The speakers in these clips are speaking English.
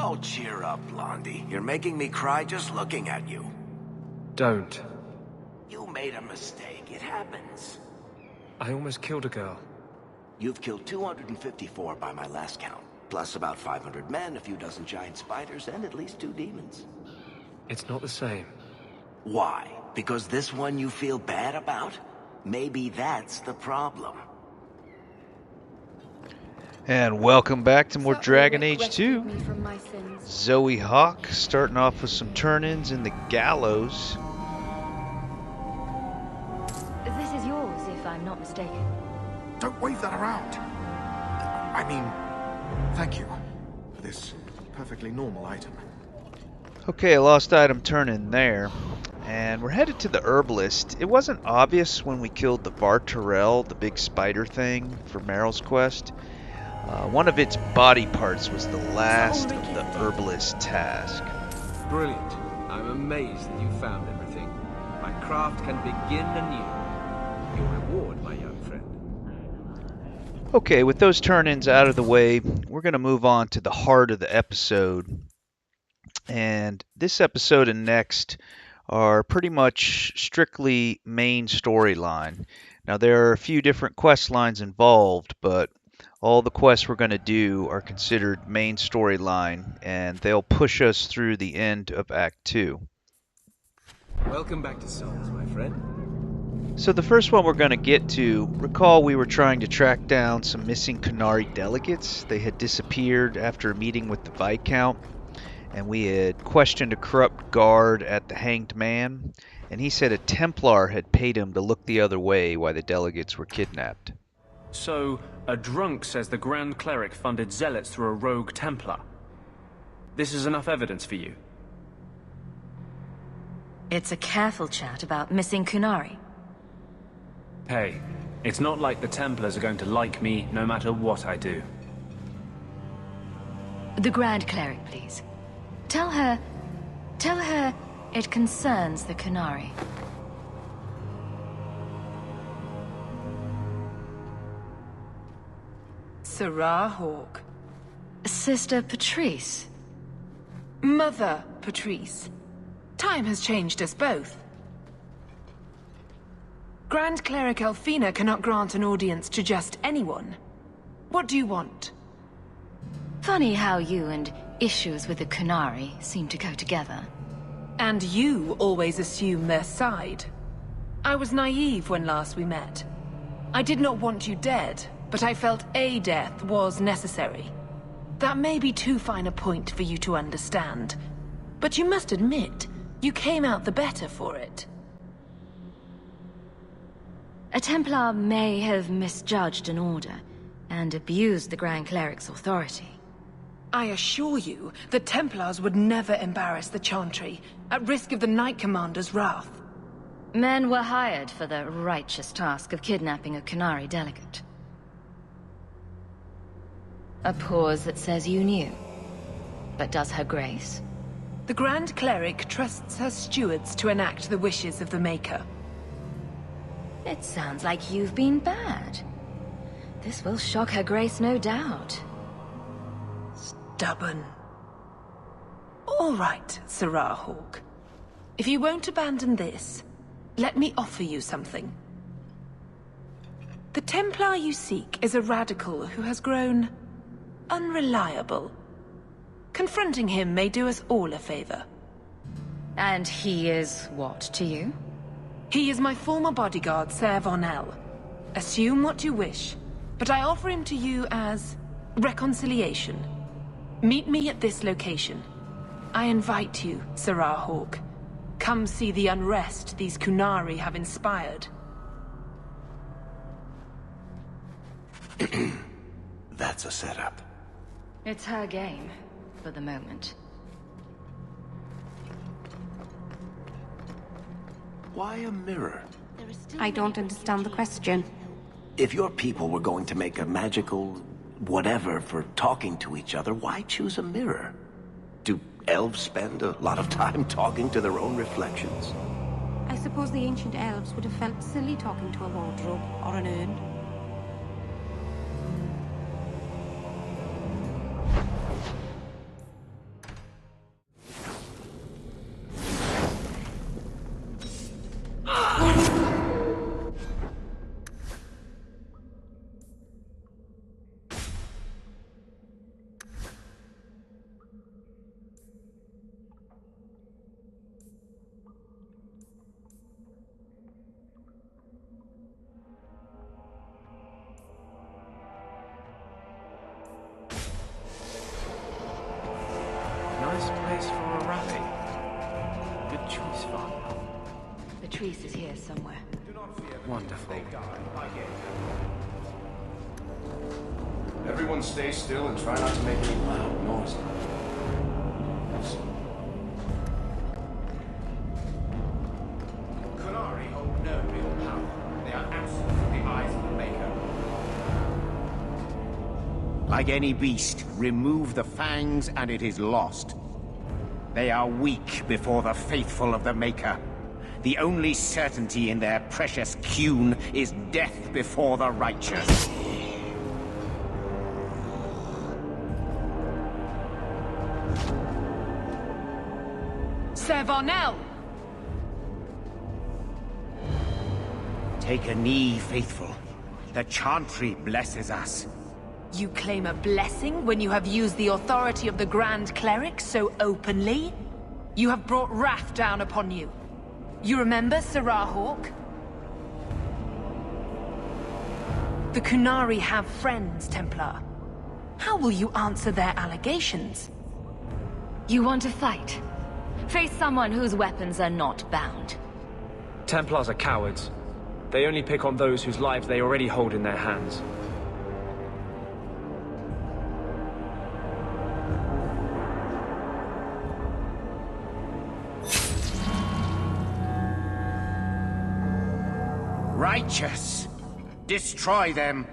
Oh, cheer up, Blondie. You're making me cry just looking at you. Don't. You made a mistake. It happens. I almost killed a girl. You've killed 254 by my last count. Plus about 500 men, a few dozen giant spiders, and at least 2 demons. It's not the same. Why? Because this one you feel bad about? Maybe that's the problem. And welcome back to more Dragon Age 2. Zoe Hawke starting off with some turn-ins in the gallows. This is yours, if I'm not mistaken. Don't wave that around. I mean, thank you for this perfectly normal item. Okay, a lost item turn-in there. And we're headed to the herbalist. It wasn't obvious when we killed the Barturel, the big spider thing, for Meryl's quest. One of its body parts was the last of the herbalist task. Brilliant. I'm amazed that you found everything. My craft can begin anew. Your reward, my young friend. Okay, with those turn-ins out of the way, we're going to move on to the heart of the episode. And this episode and next are pretty much strictly main storyline. Now, there are a few different quest lines involved, but all the quests we're going to do are considered main storyline, and they'll push us through the end of Act 2. Welcome back to Souls, my friend. So the first one we're going to get to, recall we were trying to track down some missing Qunari delegates. They had disappeared after a meeting with the Viscount, and we had questioned a corrupt guard at the Hanged Man, and he said a Templar had paid him to look the other way while the delegates were kidnapped. So, a drunk says the Grand Cleric funded zealots through a rogue Templar. This is enough evidence for you? It's a careful chat about missing Qunari. Hey, it's not like the Templars are going to like me no matter what I do. The Grand Cleric, please. Tell her it concerns the Qunari. Sarah Hawke. Sister Patrice. Mother Patrice. Time has changed us both. Grand Cleric Elfina cannot grant an audience to just anyone. What do you want? Funny how you and issues with the Qunari seem to go together. And you always assume their side. I was naive when last we met. I did not want you dead, but I felt a death was necessary. That may be too fine a point for you to understand, but you must admit, you came out the better for it. A Templar may have misjudged an order and abused the Grand Cleric's authority. I assure you, the Templars would never embarrass the Chantry, at risk of the Knight Commander's wrath. Men were hired for the righteous task of kidnapping a Qunari delegate. A pause that says you knew. But does her grace? The Grand Cleric trusts her stewards to enact the wishes of the Maker. It sounds like you've been bad. This will shock her grace, no doubt. Stubborn. All right, Sarah Hawke. If you won't abandon this, let me offer you something. The Templar you seek is a radical who has grown unreliable. Confronting him may do us all a favor. And he is what to you? He is my former bodyguard, Ser Von L. Assume what you wish, but I offer him to you as reconciliation. Meet me at this location. I invite you, Sarah Hawke. Come see the unrest these Qunari have inspired. That's a setup. It's her game, for the moment. Why a mirror? I don't understand the question. If your people were going to make a magical whatever for talking to each other, why choose a mirror? Do elves spend a lot of time talking to their own reflections? I suppose the ancient elves would have felt silly talking to a wardrobe or an urn. place for a rally. Good choice, Father. Patrice is here somewhere. Wonderful. Everyone stay still and try not to make any loud noise. Kunari hold no real power. They are absent from the eyes of the Maker. Like any beast, remove the fangs and it is lost. They are weak before the faithful of the Maker. The only certainty in their precious Qun is death before the righteous. Sir Varnell! Take a knee, faithful. The Chantry blesses us. You claim a blessing when you have used the authority of the Grand Cleric so openly? You have brought wrath down upon you. You remember Sirrah Hawke? The Kunari have friends, Templar. How will you answer their allegations? You want to fight? Face someone whose weapons are not bound. Templars are cowards. They only pick on those whose lives they already hold in their hands. Righteous! Destroy them!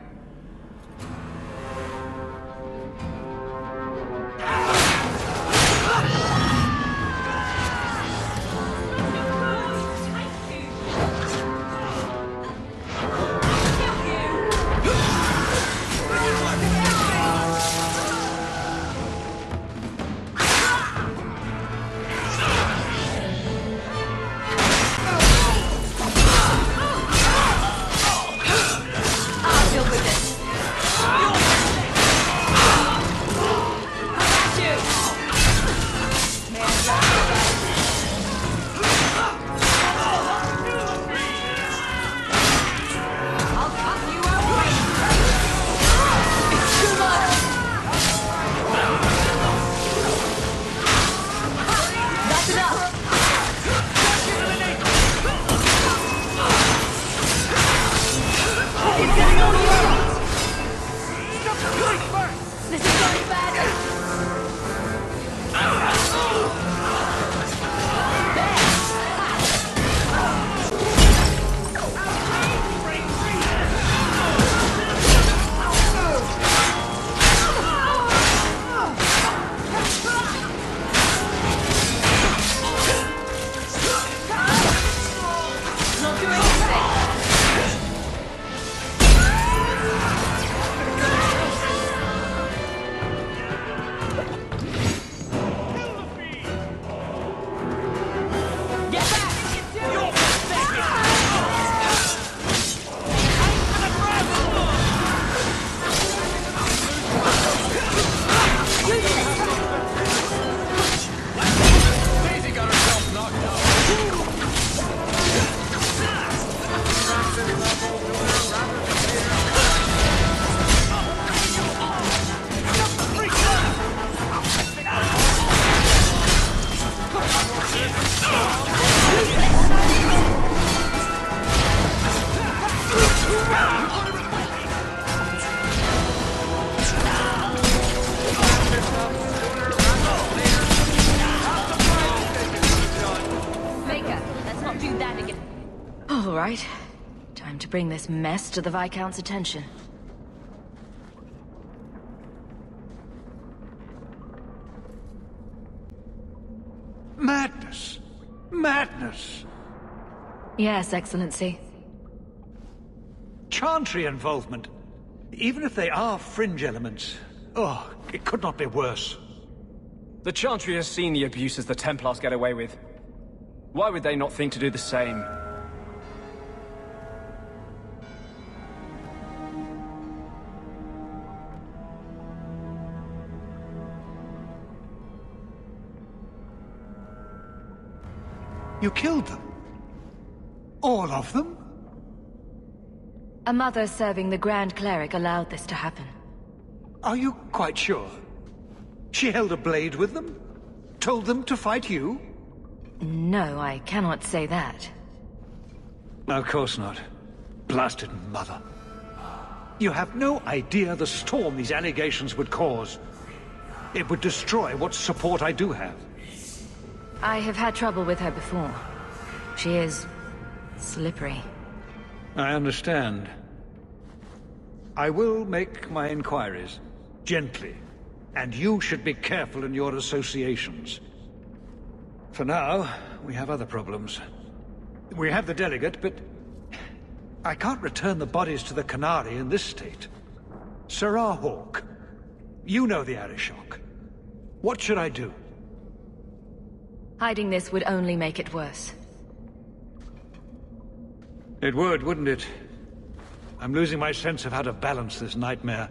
All right. Time to bring this mess to the Viscount's attention. Madness! Madness! Yes, Excellency. Chantry involvement. Even if they are fringe elements. Oh, it could not be worse. The Chantry has seen the abuses the Templars get away with. Why would they not think to do the same? You killed them? All of them? A mother serving the Grand Cleric allowed this to happen. Are you quite sure? She held a blade with them? Told them to fight you? No, I cannot say that. Of course not. Blasted mother. You have no idea the storm these allegations would cause. It would destroy what support I do have. I have had trouble with her before. She is slippery. I understand. I will make my inquiries, gently, and you should be careful in your associations. For now, we have other problems. We have the delegate, but I can't return the bodies to the Canary in this state. Sirrah Hawke, you know the Arishok. What should I do? Hiding this would only make it worse. It would, wouldn't it? I'm losing my sense of how to balance this nightmare.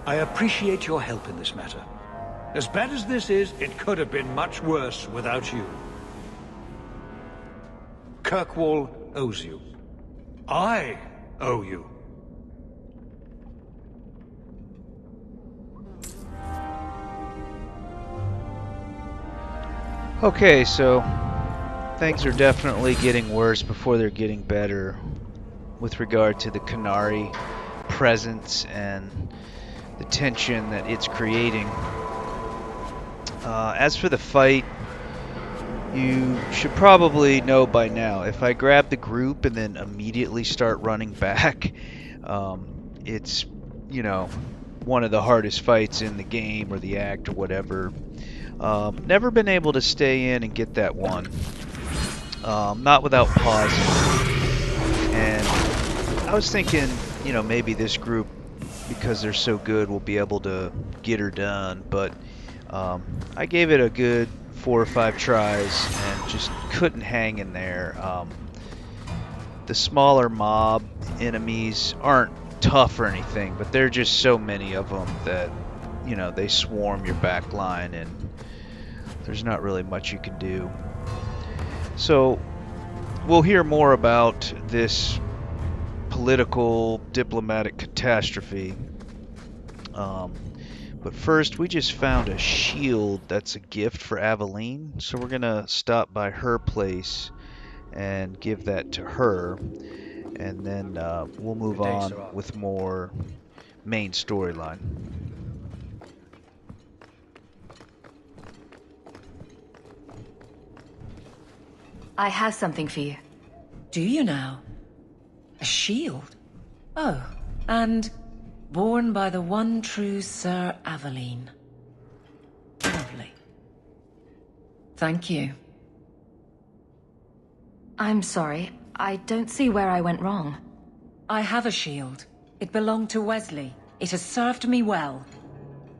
I appreciate your help in this matter. As bad as this is, it could have been much worse without you. Kirkwall owes you. I owe you. Okay, so things are definitely getting worse before they're getting better with regard to the Canary presence and the tension that it's creating. As for the fight, you should probably know by now, if I grab the group and then immediately start running back, it's, you know, one of the hardest fights in the game or the act or whatever. Never been able to stay in and get that one. Not without pausing. And I was thinking, you know, maybe this group, because they're so good, will be able to get her done. But I gave it a good 4 or 5 tries and just couldn't hang in there. The smaller mob enemies aren't tough or anything, but there are just so many of them that, you know, they swarm your back line and there's not really much you can do. So we'll hear more about this political diplomatic catastrophe. But first, we just found a shield that's a gift for Aveline, so we're gonna stop by her place and give that to her, and then we'll move on with more main storyline. I have something for you. Do you now? A shield? Oh, and born by the one true Sir Aveline. Lovely. Thank you. I'm sorry. I don't see where I went wrong. I have a shield. It belonged to Wesley. It has served me well.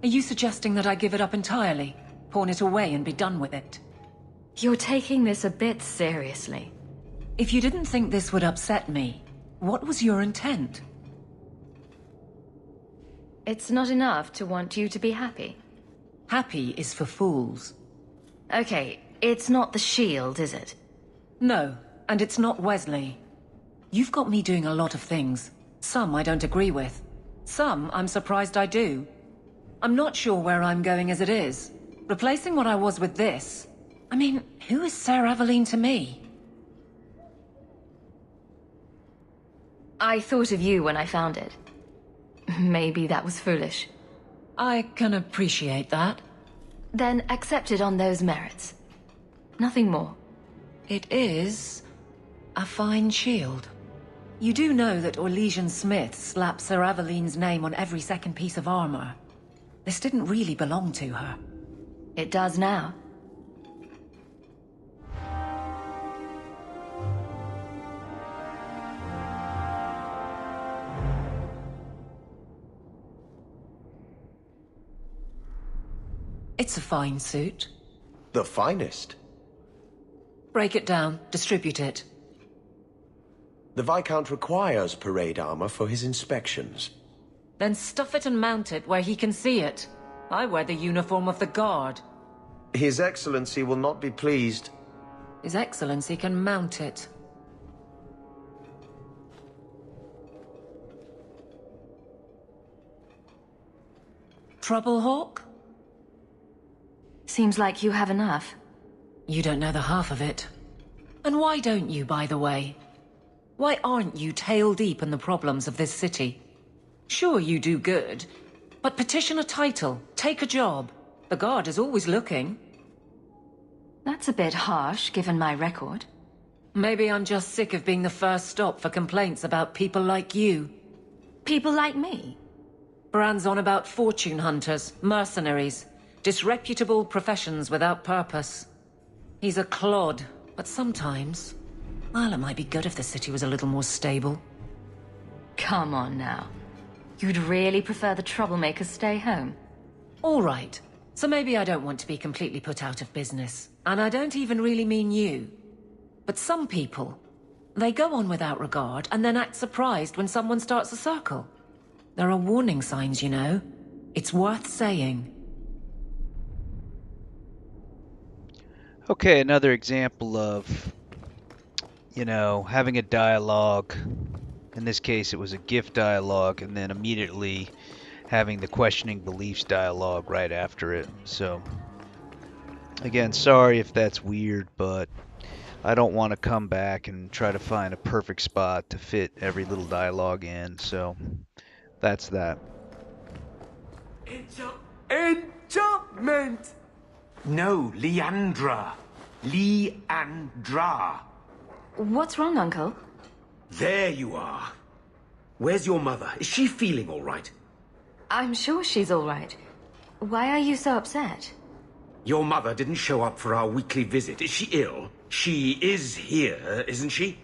Are you suggesting that I give it up entirely? Pawn it away and be done with it? You're taking this a bit seriously. If you didn't think this would upset me, what was your intent? It's not enough to want you to be happy. Happy is for fools. Okay, it's not the shield, is it? No, and it's not Wesley. You've got me doing a lot of things. Some I don't agree with. Some I'm surprised I do. I'm not sure where I'm going as it is. Replacing what I was with this... I mean, who is Sir Aveline to me? I thought of you when I found it. Maybe that was foolish. I can appreciate that. Then accept it on those merits. Nothing more. It is a fine shield. You do know that Orlesian Smith slapped Sir Aveline's name on every second piece of armor. This didn't really belong to her. It does now. It's a fine suit. The finest. Break it down, distribute it. The Viscount requires parade armor for his inspections. Then stuff it and mount it where he can see it. I wear the uniform of the Guard. His Excellency will not be pleased. His Excellency can mount it. trouble, Hawke? Seems like you have enough. You don't know the half of it. And why don't you, by the way? Why aren't you tail deep in the problems of this city? Sure, you do good, but petition a title, take a job. The Guard is always looking. That's a bit harsh, given my record. Maybe I'm just sick of being the first stop for complaints about people like you. People like me? Brand's on about fortune hunters, mercenaries, disreputable professions without purpose. He's a clod, but sometimes... well, it might be good if the city was a little more stable. Come on now. You'd really prefer the troublemakers stay home? All right. So maybe I don't want to be completely put out of business. And I don't even really mean you. But some people, they go on without regard and then act surprised when someone starts a circle. There are warning signs, you know. It's worth saying. Okay, another example of, you know, having a dialogue. In this case, it was a gift dialogue, and then immediately having the questioning beliefs dialogue right after it. So, again, sorry if that's weird, but I don't want to come back and try to find a perfect spot to fit every little dialogue in. So, that's that. Enchantment! No, Leandra. Leandra. What's wrong, Uncle? There you are. Where's your mother? Is she feeling all right? I'm sure she's all right. Why are you so upset? Your mother didn't show up for our weekly visit. Is she ill? She is here, isn't she?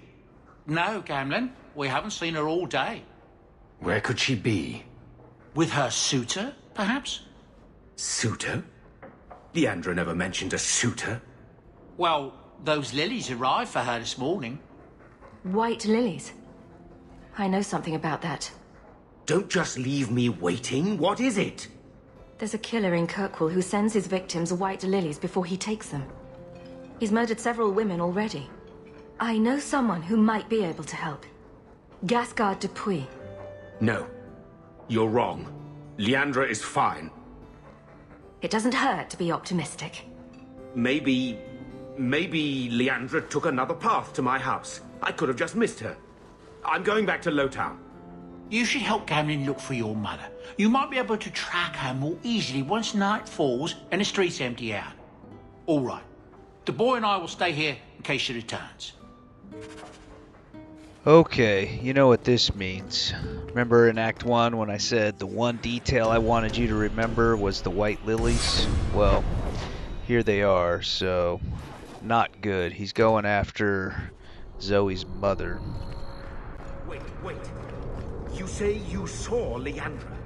No, Gamlin. We haven't seen her all day. Where could she be? With her suitor, perhaps? Suitor? Leandra never mentioned a suitor. Well, those lilies arrived for her this morning. White lilies. I know something about that. Don't just leave me waiting. What is it? There's a killer in Kirkwall who sends his victims white lilies before he takes them. He's murdered several women already. I know someone who might be able to help. Gasgard Dupuy. No. You're wrong. Leandra is fine. It doesn't hurt to be optimistic. Maybe Leandra took another path to my house. I could have just missed her. I'm going back to Lowtown. You should help Gamlin look for your mother. You might be able to track her more easily once night falls and the streets empty out. All right. The boy and I will stay here in case she returns. Okay, you know what this means. Remember in Act 1 when I said the one detail I wanted you to remember was the white lilies? Well, here they are, so not good. He's going after Zoe's mother. Wait. You say you saw Leandra?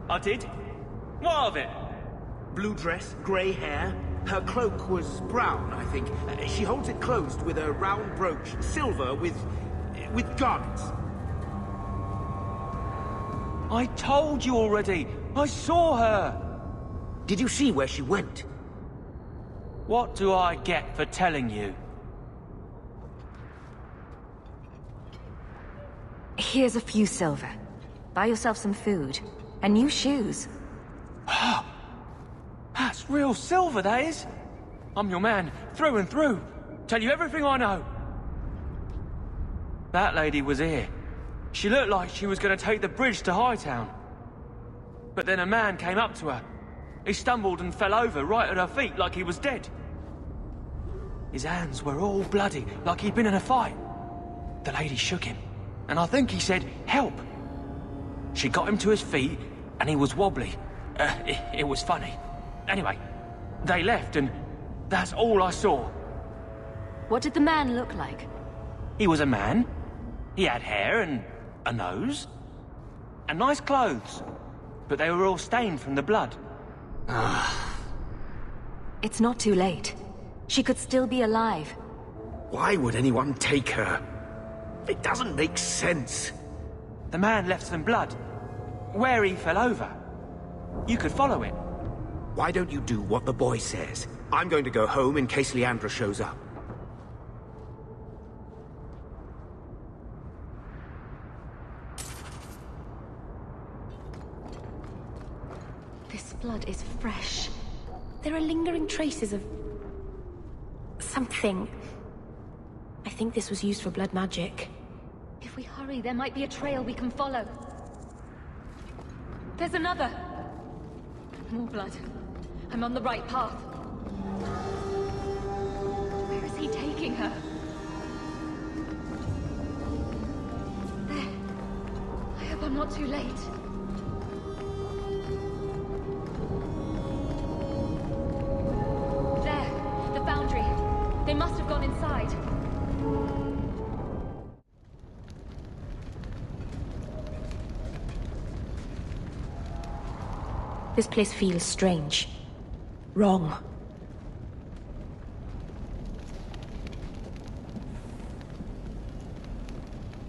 I did? What of it? Blue dress, grey hair. Her cloak was brown, I think. She holds it closed with a round brooch, silver with garnets. I told you already. I saw her. Did you see where she went? What do I get for telling you? Here's a few silver. Buy yourself some food. And new shoes. That's real silver, that is. I'm your man, through and through. Tell you everything I know. That lady was here. She looked like she was going to take the bridge to Hightown. But then a man came up to her. He stumbled and fell over right at her feet like he was dead. His hands were all bloody, like he'd been in a fight. The lady shook him, and I think he said, "Help." She got him to his feet, and he was wobbly. It was funny. Anyway, they left, and that's all I saw. What did the man look like? He was a man. He had hair and a nose. And nice clothes. But they were all stained from the blood. It's not too late. She could still be alive. Why would anyone take her? It doesn't make sense. The man left some blood. Where he fell over. You could follow it. Why don't you do what the boy says? I'm going to go home in case Leandra shows up. This blood is fresh. There are lingering traces of... something. I think this was used for blood magic. If we hurry, there might be a trail we can follow. There's another! More blood. I'm on the right path. Where is he taking her? There. I hope I'm not too late. There. The foundry. They must have gone inside. This place feels strange. Wrong.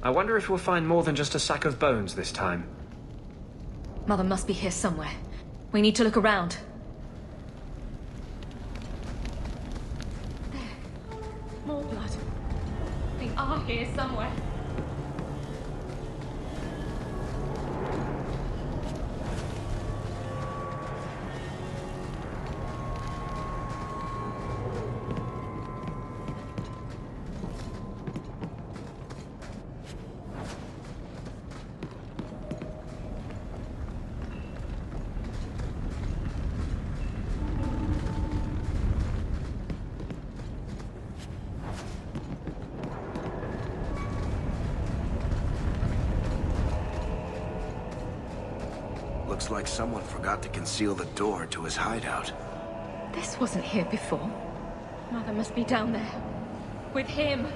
I wonder if we'll find more than just a sack of bones this time. Mother must be here somewhere. We need to look around. There. More blood. They are here somewhere. Looks like someone forgot to conceal the door to his hideout. This wasn't here before. Mother must be down there. With him.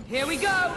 Here we go!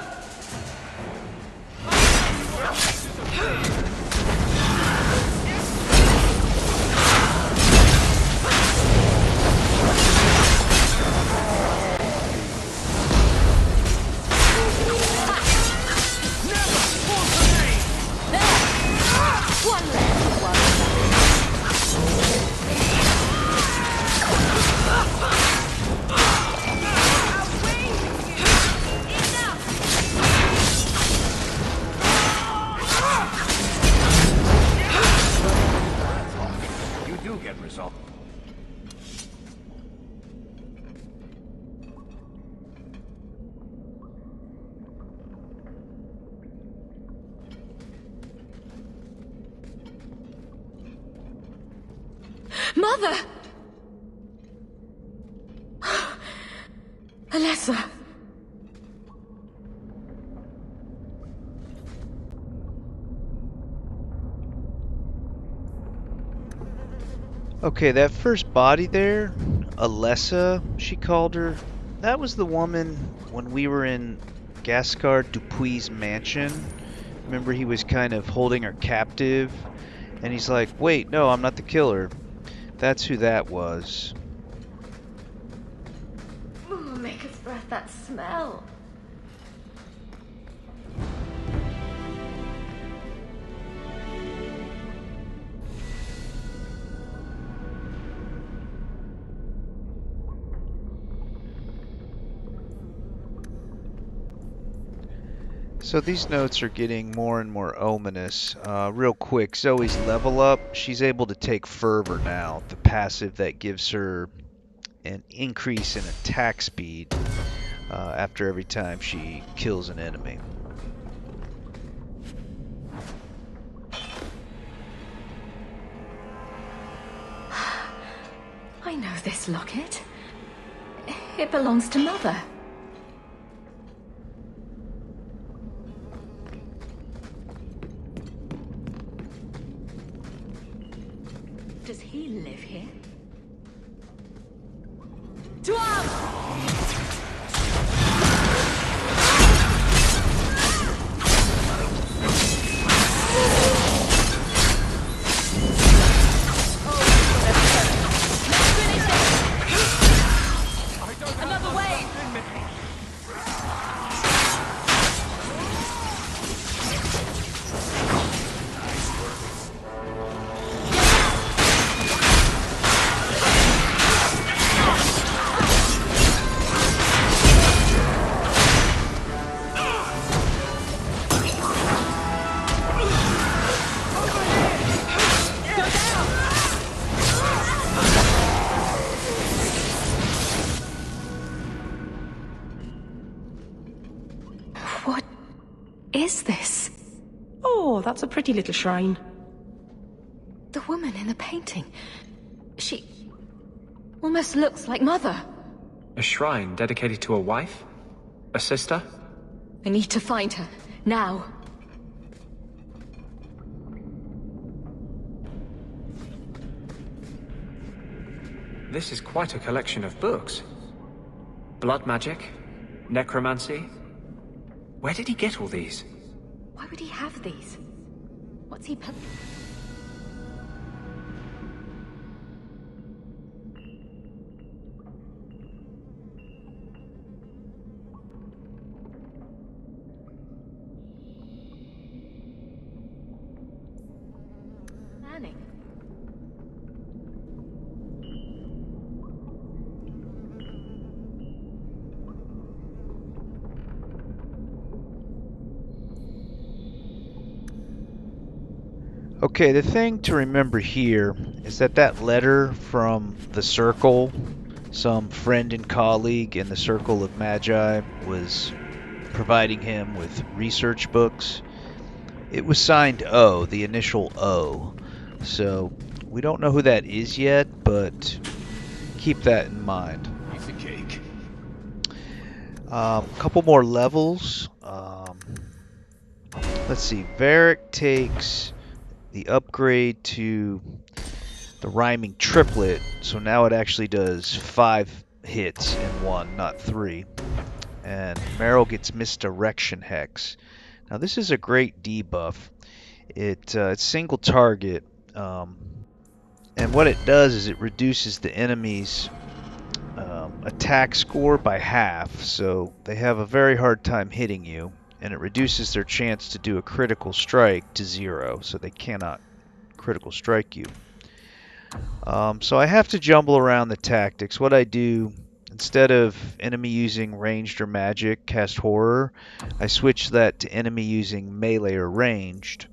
Mother! Alessa! Okay, that first body there, Alessa, she called her, that was the woman when we were in Gaspard Dupuy's mansion. Remember, he was kind of holding her captive, and he's like, wait, no, I'm not the killer. That's who that was. Ooh, make us breath that smell. So these notes are getting more and more ominous. Real quick, Zoe's level up. She's able to take Fervor now, the passive that gives her an increase in attack speed after every time she kills an enemy. I know this locket. It belongs to Mother. Does he live here? To arms! is this? Oh, that's a pretty little shrine. The woman in the painting. She almost looks like Mother. A shrine dedicated to a wife? A sister? I need to find her. Now. This is quite a collection of books. Blood magic, necromancy. Where did he get all these? Why would he have these? What's he planning? Okay, the thing to remember here is that letter from the Circle, some friend and colleague in the Circle of Magi, was providing him with research books. It was signed O, the initial O. So we don't know who that is yet, but keep that in mind. Piece of cake. A couple more levels. Let's see. Varric takes the upgrade to the rhyming triplet, so now it actually does 5 hits in one, not 3. And Meryl gets misdirection hex. Now this is a great debuff. It's single target, and what it does is it reduces the enemy's attack score by half, so they have a very hard time hitting you, and it reduces their chance to do a critical strike to 0, so they cannot critical strike you. So I have to jumble around the tactics. What I do, instead of enemy using ranged or magic, cast horror, I switch that to enemy using melee or ranged,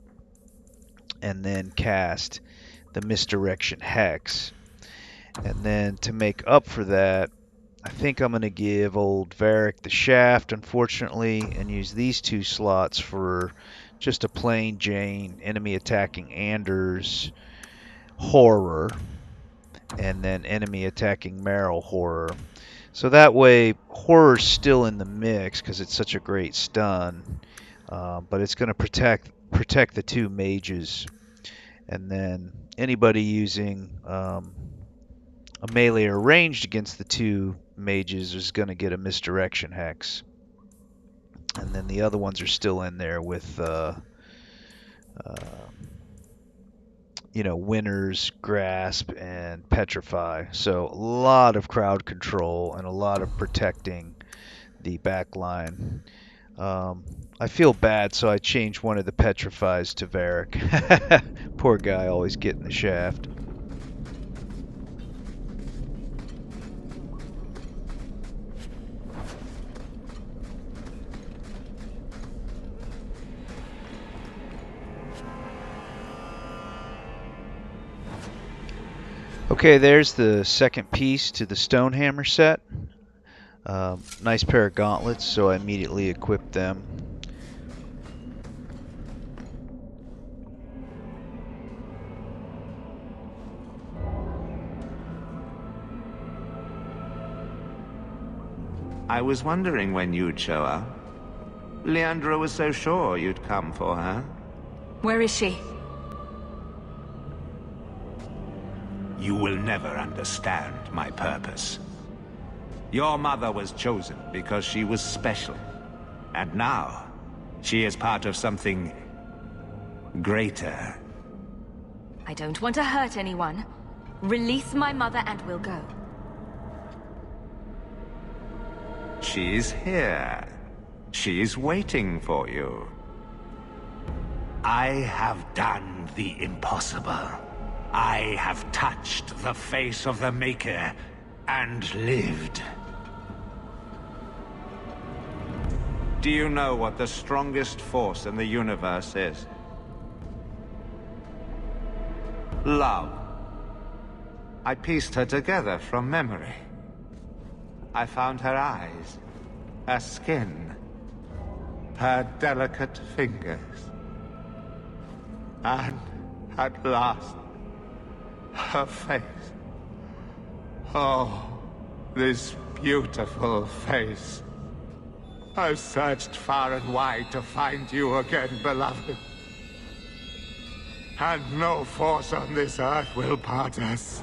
and then cast the misdirection hex. And then to make up for that, I think I'm going to give old Varric the shaft, unfortunately, and use these 2 slots for just a plain Jane enemy attacking Anders horror, and then enemy attacking Meryl horror. So that way, horror's still in the mix because it's such a great stun, but it's going to protect the 2 mages, and then anybody using a melee or ranged against the 2 mages is going to get a misdirection hex. And then the other ones are still in there with Winners, Grasp, and Petrify. So a lot of crowd control and a lot of protecting the back line. I feel bad, so I changed one of the Petrifies to Varric. Poor guy, always getting the shaft. Okay, there's the second piece to the Stonehammer set. Nice pair of gauntlets, so I immediately equipped them. I was wondering when you'd show up. Leandra was so sure you'd come for her. Where is she? You will never understand my purpose. Your mother was chosen because she was special. And now, she is part of something greater. I don't want to hurt anyone. Release my mother and we'll go. She's here. She's waiting for you. I have done the impossible. I have touched the face of the Maker and lived. Do you know what the strongest force in the universe is? Love. I pieced her together from memory. I found her eyes, her skin, her delicate fingers. And at last, her face. Oh, this beautiful face. I've searched far and wide to find you again, beloved. And no force on this earth will part us.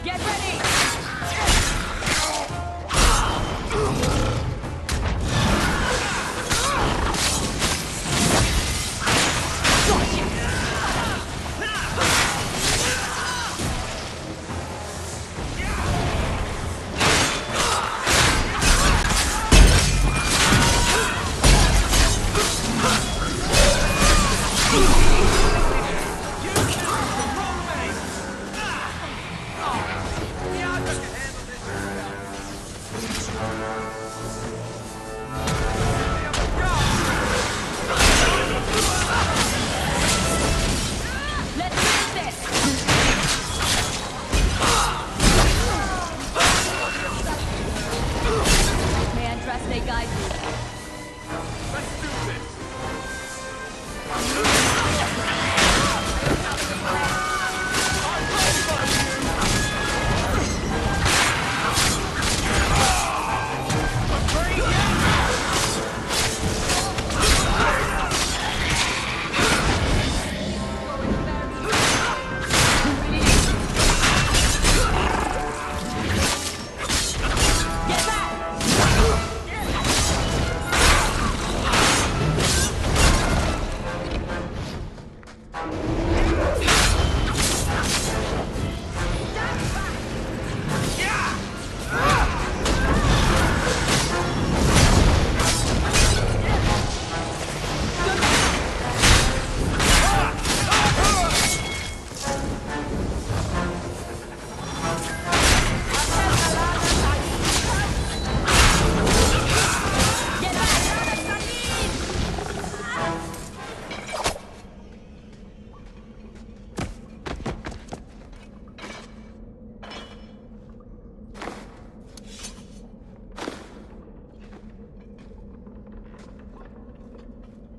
Get ready!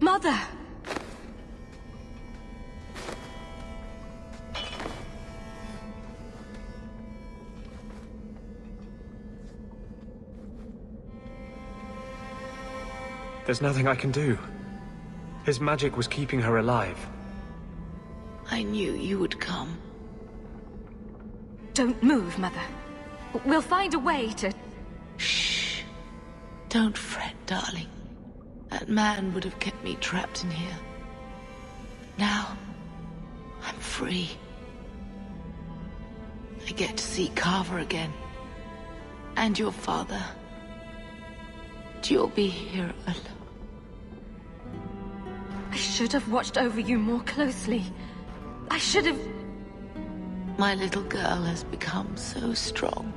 Mother! There's nothing I can do. His magic was keeping her alive. I knew you would come. Don't move, Mother. We'll find a way to... Shh. Don't fret, darling. That man would have kept me trapped in here. Now, I'm free. I get to see Carver again. And your father. And you'll be here alone. I should have watched over you more closely. I should have... My little girl has become so strong.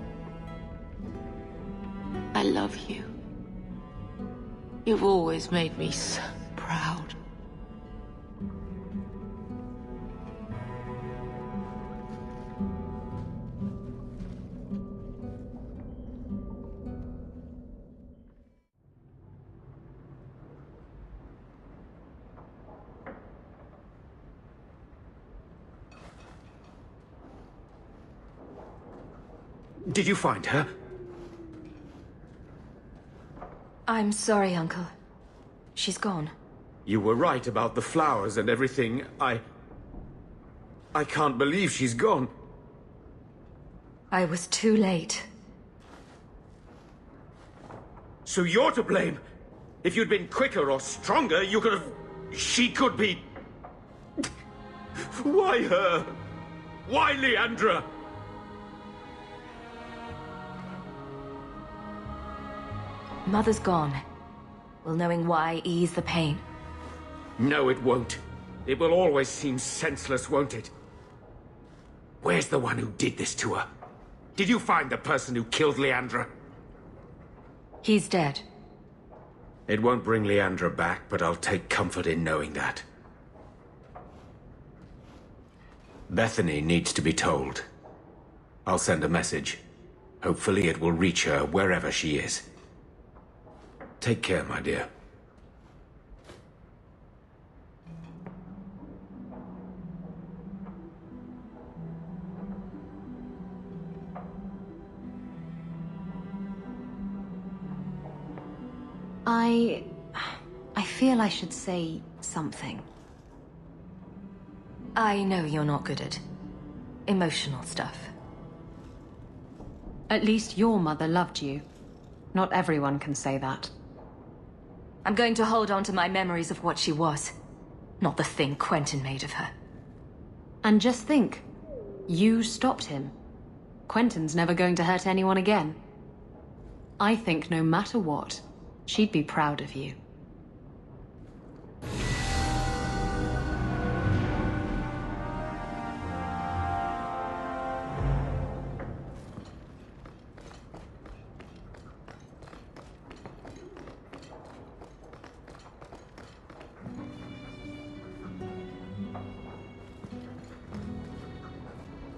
I love you. You've always made me so proud. Did you find her? I'm sorry, Uncle. She's gone. You were right about the flowers and everything. I can't believe she's gone. I was too late. So you're to blame. If you'd been quicker or stronger, you could have... She could be... Why her? Why Leandra? Mother's gone. Will knowing why ease the pain? No, it won't. It will always seem senseless, won't it? Where's the one who did this to her? Did you find the person who killed Leandra? He's dead. It won't bring Leandra back, but I'll take comfort in knowing that. Bethany needs to be told. I'll send a message. Hopefully it will reach her wherever she is. Take care, my dear. I feel I should say something. I know you're not good at emotional stuff. At least your mother loved you. Not everyone can say that. I'm going to hold on to my memories of what she was, not the thing Quentin made of her. And just think, you stopped him. Quentin's never going to hurt anyone again. I think no matter what, she'd be proud of you.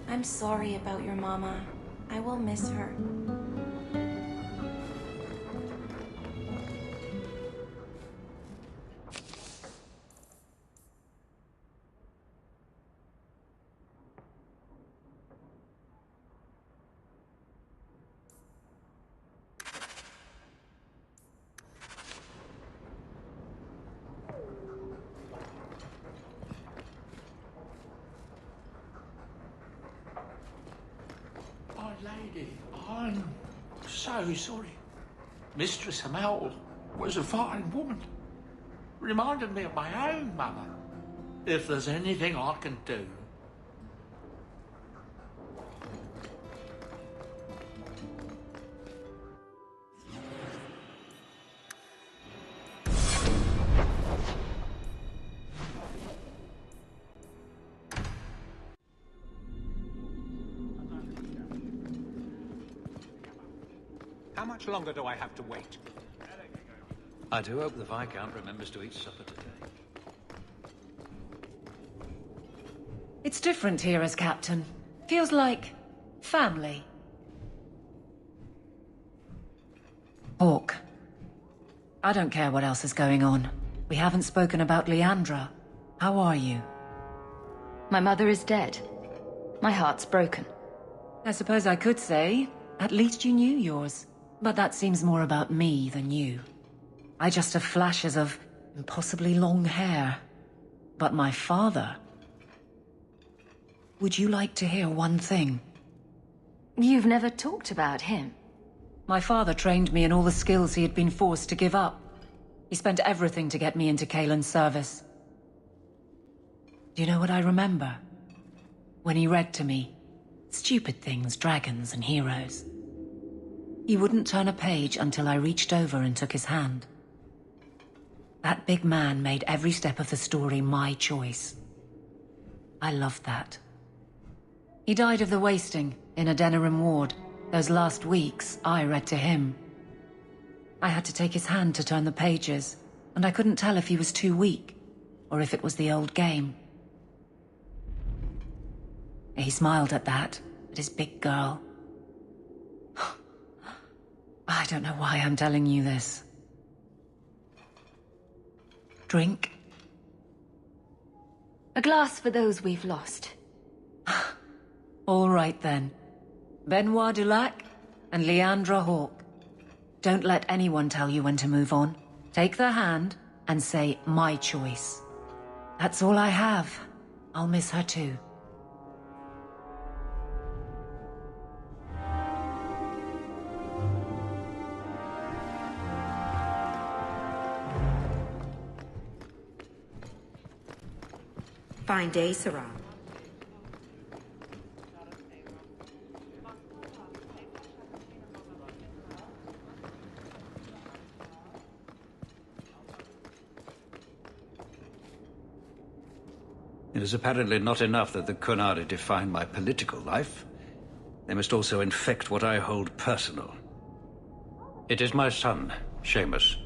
I'm sorry about your mama. I will miss her. Lady, I'm so sorry. Mistress Hamel was a fine woman. Reminded me of my own mother. If there's anything I can do... How much longer do I have to wait? I do hope the Viscount remembers to eat supper today. It's different here as captain. Feels like family. Hawke. I don't care what else is going on. We haven't spoken about Leandra. How are you? My mother is dead. My heart's broken. I suppose I could say, at least you knew yours. But that seems more about me than you. I just have flashes of impossibly long hair. But my father... Would you like to hear one thing? You've never talked about him. My father trained me in all the skills he had been forced to give up. He spent everything to get me into Kaelin's service. Do you know what I remember? When he read to me, stupid things, dragons and heroes. He wouldn't turn a page until I reached over and took his hand. That big man made every step of the story my choice. I loved that. He died of the wasting in Adeniram ward. Those last weeks, I read to him. I had to take his hand to turn the pages, and I couldn't tell if he was too weak, or if it was the old game. He smiled at that, at his big girl. I don't know why I'm telling you this. Drink? A glass for those we've lost. All right then. Benoit Dulac and Leandra Hawke. Don't let anyone tell you when to move on. Take their hand and say, my choice. That's all I have. I'll miss her too. Fine day, Sarah. It is apparently not enough that the Kunari define my political life. They must also infect what I hold personal. It is my son, Seamus.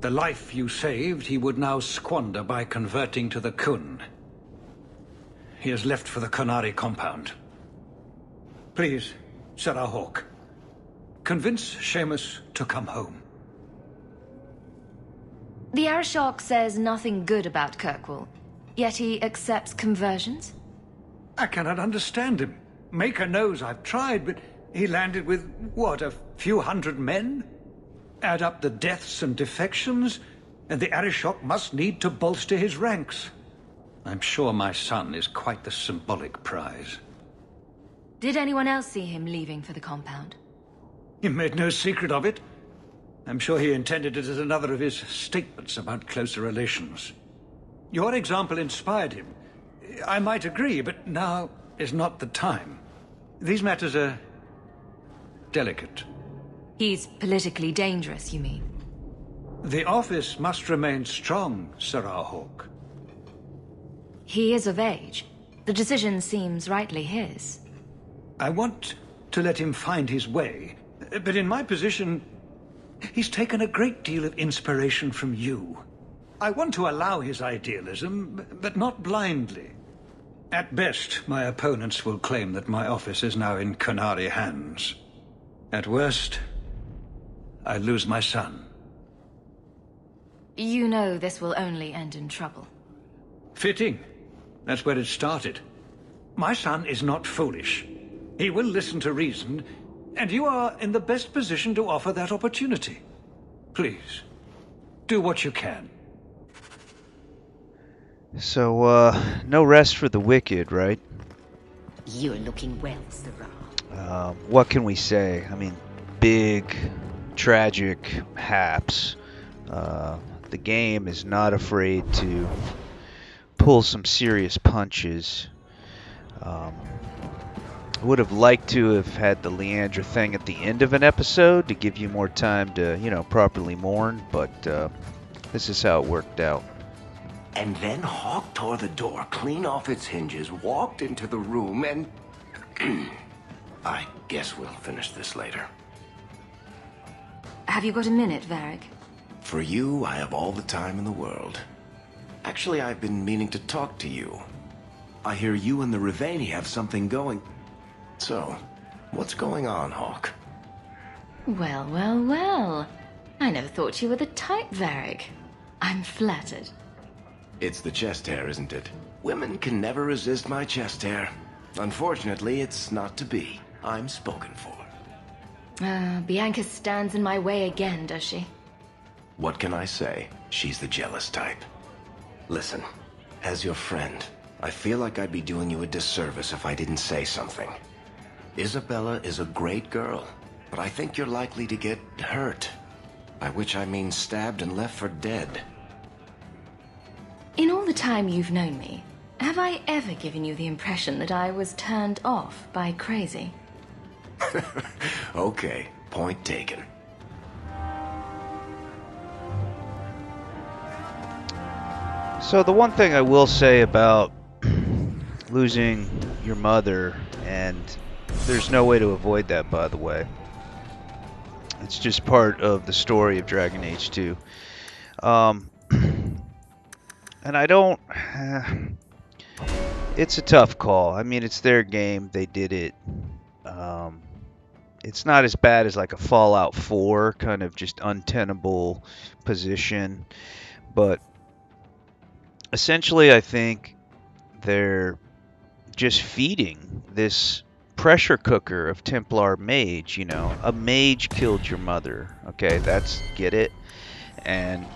The life you saved, he would now squander by converting to the Kun. he has left for the Canary compound. Please, Sarah Hawke, convince Seamus to come home. The Arishok says nothing good about Kirkwall, yet he accepts conversions? I cannot understand him. Maker knows I've tried, but he landed with, what, a few hundred men? Add up the deaths and defections, and the Arishok must need to bolster his ranks. I'm sure my son is quite the symbolic prize. Did anyone else see him leaving for the compound? He made no secret of it. I'm sure he intended it as another of his statements about closer relations. Your example inspired him. I might agree, but now is not the time. These matters are delicate. He's politically dangerous, you mean? The office must remain strong, Sarah Hawke. He is of age. The decision seems rightly his. I want to let him find his way, but in my position, he's taken a great deal of inspiration from you. I want to allow his idealism, but not blindly. At best, my opponents will claim that my office is now in Canary hands. At worst, I lose my son. You know this will only end in trouble. Fitting. That's where it started. My son is not foolish. He will listen to reason, and you are in the best position to offer that opportunity. Please, do what you can. So, no rest for the wicked, right? You're looking well, Sarah. What can we say? I mean, big, tragic haps. The game is not afraid to pull some serious punches. I would have liked to have had the Leandra thing at the end of an episode to give you more time to, properly mourn, but this is how it worked out. And then Hawke tore the door clean off its hinges, walked into the room, and... I guess we'll finish this later. Have you got a minute, Varric? For you, I have all the time in the world. Actually, I've been meaning to talk to you. I hear you and the Riveni have something going. So, what's going on, Hawke? Well, well, well. I never thought you were the type, Varric. I'm flattered. It's the chest hair, isn't it? Women can never resist my chest hair. Unfortunately, it's not to be. I'm spoken for. Bianca stands in my way again, does she? What can I say? She's the jealous type. Listen, as your friend, I feel like I'd be doing you a disservice if I didn't say something. Isabella is a great girl, but I think you're likely to get hurt. By which I mean stabbed and left for dead. In all the time you've known me, have I ever given you the impression that I was turned off by crazy? Okay, point taken. So the one thing I will say about losing your mother, and there's no way to avoid that, by the way. It's just part of the story of Dragon Age 2. And I don't... it's a tough call. I mean, it's their game. They did it. It's not as bad as like a Fallout 4 kind of just untenable position. But essentially, I think they're just feeding this pressure cooker of Templar mage. A mage killed your mother. Okay, get it? And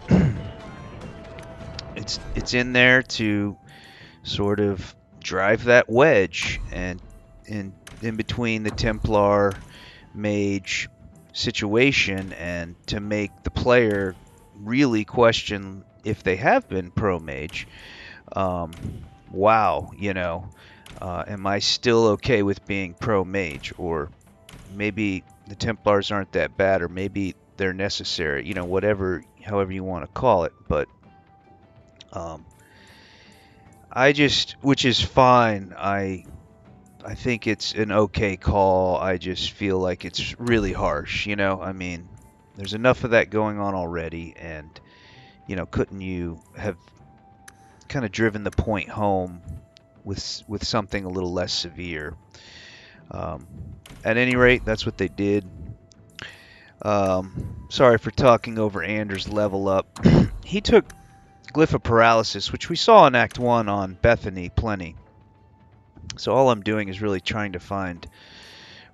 it's in there to sort of drive that wedge and in between the Templar mage situation, and to make the player really question if they have been pro mage. Wow, am I still okay with being pro mage? Or maybe the Templars aren't that bad, or maybe they're necessary, however you want to call it. But which is fine. I think it's an okay call. I just feel like it's really harsh, I mean, there's enough of that going on already, and couldn't you have kind of driven the point home with something a little less severe. At any rate, that's what they did. Sorry for talking over Anders' level up. He took Glyph of Paralysis, which we saw in Act 1 on Bethany plenty. So all I'm doing is really trying to find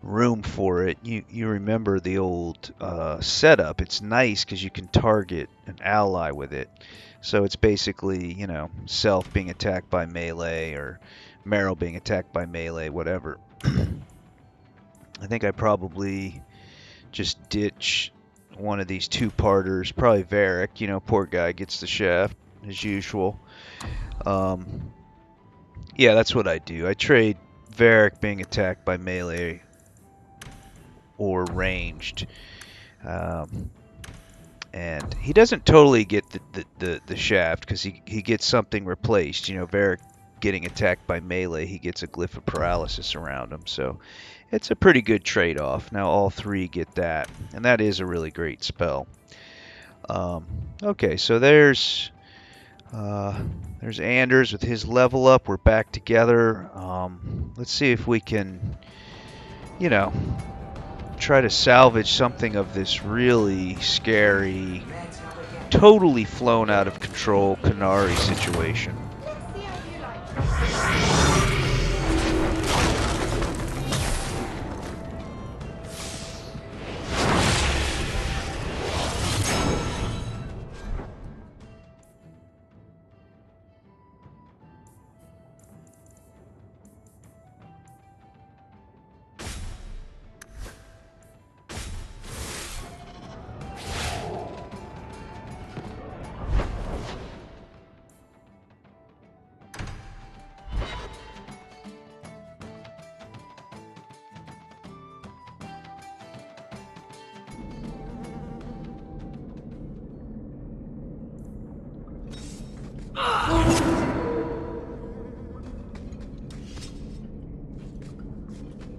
room for it. You remember the old setup. It's nice because you can target an ally with it. So it's basically, you know, Self being attacked by melee or Meryl being attacked by melee, whatever. I think I probably just ditch one of these two-parters. Probably Varric, you know, poor guy gets the shaft as usual. Yeah, that's what I do. I trade Varric being attacked by melee or ranged. And he doesn't totally get the shaft because he gets something replaced. You know, Varric getting attacked by melee, he gets a Glyph of Paralysis around him. So it's a pretty good trade-off. Now all three get that, and that is a really great spell. Okay, so there's Anders with his level up. We're back together. Let's see if we can, you know, try to salvage something of this really scary, totally flown out of control Qunari situation.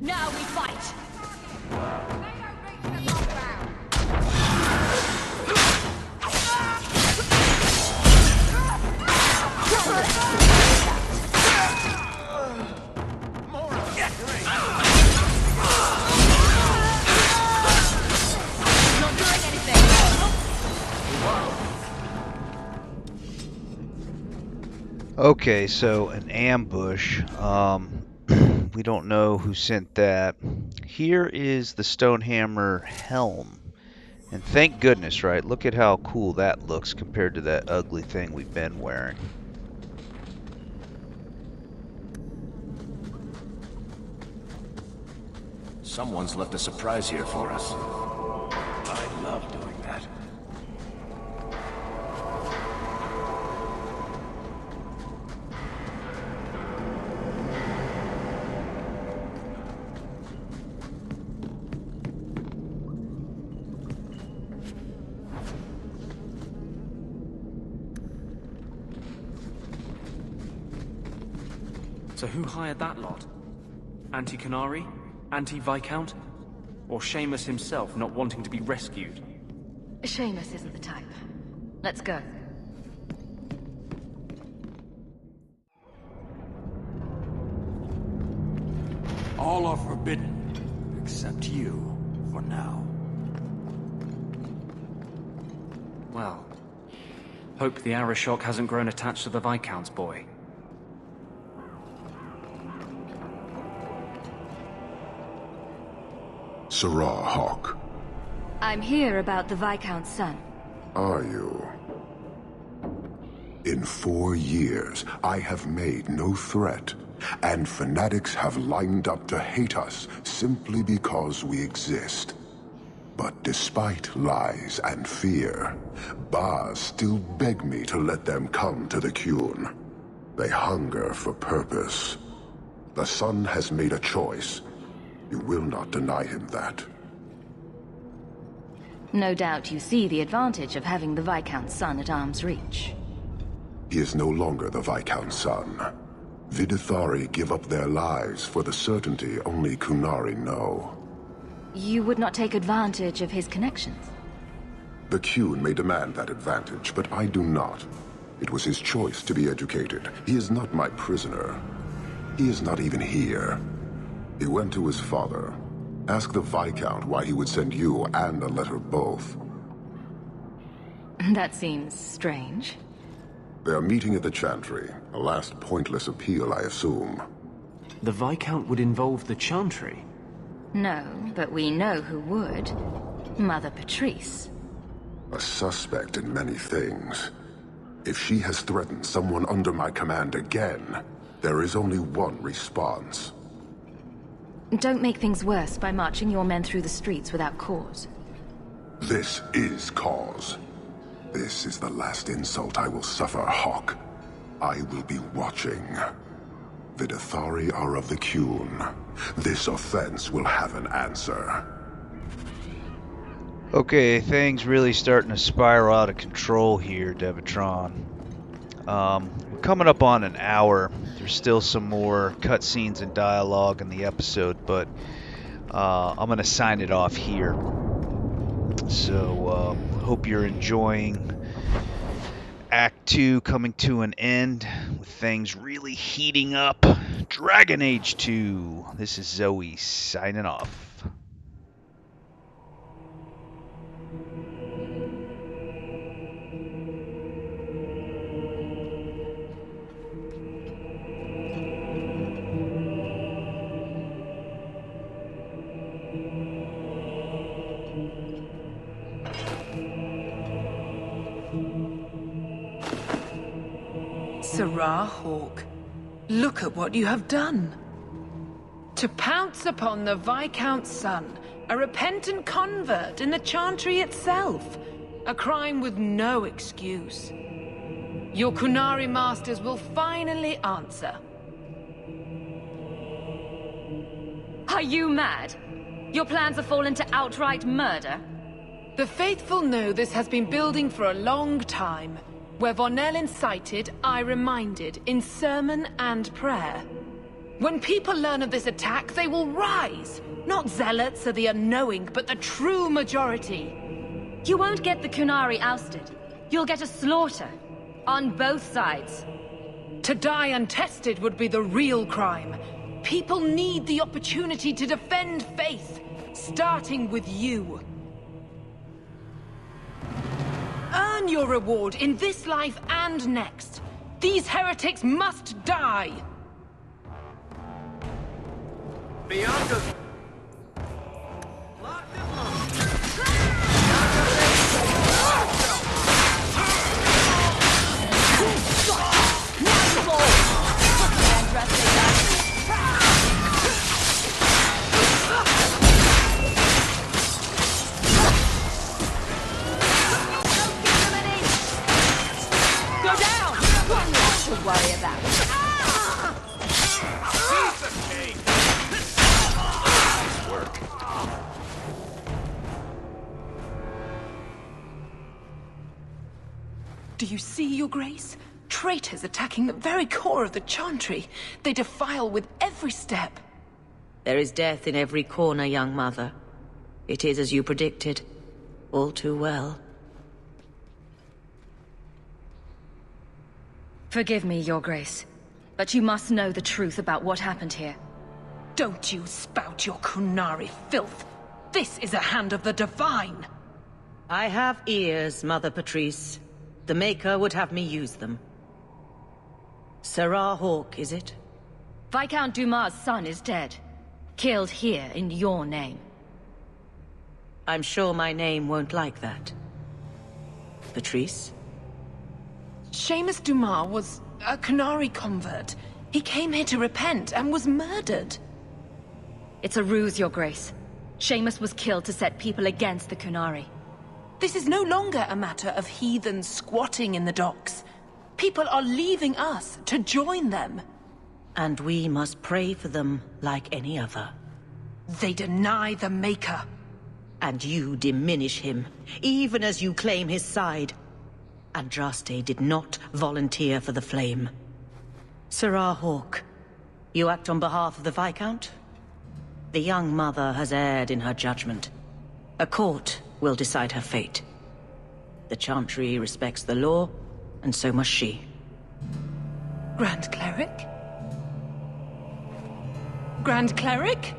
Now we fight! Okay, so an ambush. We don't know who sent that. Here is the Stonehammer helm. And thank goodness, right? Look at how cool that looks compared to that ugly thing we've been wearing. Someone's left a surprise here for us. I love doing that. So who hired that lot? Anti-Qunari? Anti-Viscount? Or Seamus himself not wanting to be rescued? Seamus isn't the type. Let's go. All are forbidden, except you, for now. Well, hope the Arashok hasn't grown attached to the Viscount's boy. Sarah Hawke. I'm here about the Viscount's son. Are you? In 4 years, I have made no threat, and fanatics have lined up to hate us simply because we exist. But despite lies and fear, Baz still beg me to let them come to the Qun. They hunger for purpose. The son has made a choice. You will not deny him that. No doubt you see the advantage of having the Viscount's son at arm's reach. He is no longer the Viscount's son. Vidithari give up their lives for the certainty only Qunari know. You would not take advantage of his connections? The Qun may demand that advantage, but I do not. It was his choice to be educated. He is not my prisoner. He is not even here. He went to his father. Ask the Viscount why he would send you and a letter both. That seems strange. They are meeting at the Chantry. A last pointless appeal, I assume. The Viscount would involve the Chantry? No, but we know who would. Mother Patrice. A suspect in many things. If she has threatened someone under my command again, there is only one response. Don't make things worse by marching your men through the streets without cause. This is cause. This is the last insult I will suffer, Hawke. I will be watching. The Dethari are of the Qun. This offense will have an answer. Okay, things really starting to spiral out of control here, Devatron. We're coming up on an hour. There's still some more cutscenes and dialogue in the episode, but I'm going to sign it off here. So, hope you're enjoying Act 2 coming to an end with things really heating up. Dragon Age 2. This is Zoe signing off. Sirrah Hawke, look at what you have done. To pounce upon the Viscount's son, a repentant convert in the Chantry itself, a crime with no excuse. Your Qunari masters will finally answer. Are you mad? Your plans have fallen to outright murder? The faithful know this has been building for a long time. Where Vonel incited, I reminded, in sermon and prayer. When people learn of this attack, they will rise. Not zealots or the unknowing, but the true majority. You won't get the Qunari ousted. You'll get a slaughter. On both sides. To die untested would be the real crime. People need the opportunity to defend faith, starting with you. Earn your reward in this life and next. These heretics must die. Bianca! Worry about it. Nice work. Do you see, Your Grace? Traitors attacking the very core of the Chantry. They defile with every step. There is death in every corner, young mother. It is as you predicted. All too well. Forgive me, Your Grace, but you must know the truth about what happened here. Don't you spout your Qunari filth. This is a hand of the Divine. I have ears, Mother Patrice. The Maker would have me use them. Sirrah Hawke, is it? Viscount Dumas' son is dead. Killed here in your name. I'm sure my name won't like that. Patrice? Seamus Dumas was a Qunari convert. He came here to repent and was murdered. It's a ruse, Your Grace. Seamus was killed to set people against the Qunari. This is no longer a matter of heathens squatting in the docks. People are leaving us to join them. And we must pray for them like any other. They deny the Maker. And you diminish him, even as you claim his side. Andraste did not volunteer for the flame. Sirrah Hawke, you act on behalf of the Viscount? The young mother has erred in her judgment. A court will decide her fate. The Chantry respects the law, and so must she. Grand Cleric? Grand Cleric?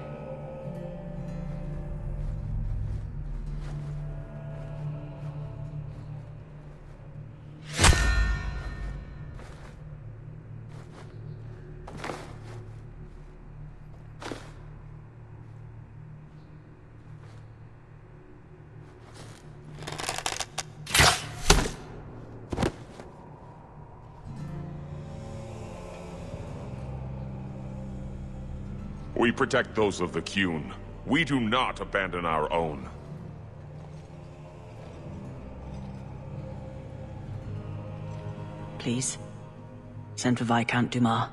We protect those of the Qun. We do not abandon our own. Please, send for Viscount Dumas.